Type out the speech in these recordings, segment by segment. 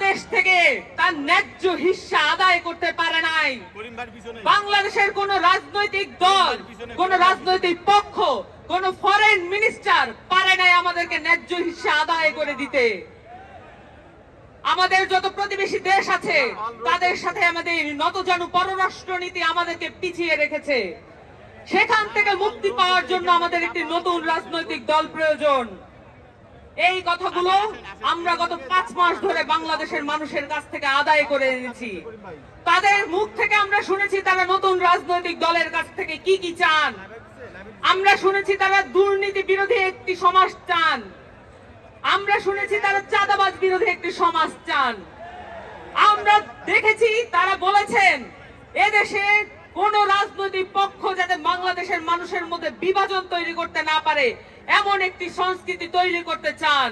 দেশ থেকে তার ন্যায্য হিস্সা আদায় করতে পারে নাই। বাংলাদেশের কোন রাজনৈতিক দল, কোন রাজনৈতিক পক্ষ, কোন ফরেন মিনিস্টার পারে নাই আমাদেরকে ন্যায্য হিস্সা আদায় করে দিতে। আমাদের যত প্রতিবেশী দেশ আছে তাদের সাথে আমাদের নতজানু পররাষ্ট্রনীতি আমাদেরকে পিছিয়ে রেখেছে। সেখান থেকে মুক্তি পাওয়ার জন্য আমাদের একটি নতুন রাজনৈতিক দল প্রয়োজন। এই কথাগুলো আমরা গত 5 মাস ধরে বাংলাদেশের মানুষের কাছ থেকে আদায় করে এনেছি। তাদের মুখ থেকে আমরা শুনেছি তারা নতুন রাজনৈতিক দলের কাছ থেকে কি কি চান। আমরা শুনেছি তারা দুর্নীতি বিরোধী একটি সমাজ চান। আমরা শুনেছি তারা চাঁদাবাজ বিরোধী একটি সমাজ চান। আমরা দেখেছি তারা বলেছেন এদেশে কোন রাজনৈতিক পক্ষ যাতে বাংলাদেশের মানুষের মধ্যে বিভাজন তৈরি করতে না পারে এমন একটি সংস্কৃতি তৈরি করতে চান।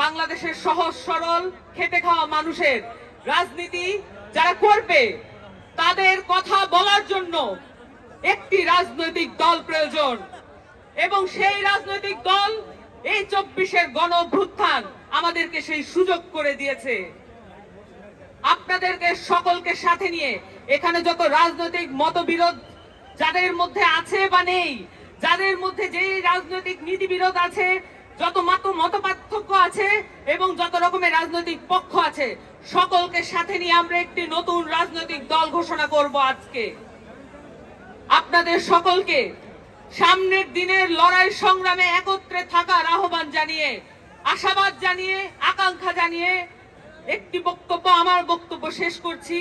বাংলাদেশের সহজ সরল খেটে খাওয়া মানুষের রাজনীতি যারা করবে তাদের কথা বলার জন্য একটি রাজনৈতিক দল প্রয়োজন, এবং সেই রাজনৈতিক দল এই 24-এর গণ অভ্যুত্থান আমাদেরকে সেই সুযোগ করে দিয়েছে। আপনাদেরকে সকলকে সাথে নিয়ে এখানে যত রাজনৈতিক মতবিরোধ যাদের মধ্যে আছে বা নেই, যাদের মধ্যে যে রাজনৈতিক নীতিবিরোধ আছে, যত মত পার্থক্য আছে এবং যত রকমের রাজনৈতিক পক্ষ আছে, সকলকে সাথে নিয়ে আমরা একটি নতুন রাজনৈতিক দল ঘোষণা করব আজকে। আপনাদের সকলকে সামনের দিনের লড়াই সংগ্রামে একত্রে থাকার আহ্বান জানিয়ে, আশাবাদ জানিয়ে, আকাঙ্ক্ষা জানিয়ে একটি বক্তব্য, আমার বক্তব্য শেষ করছি।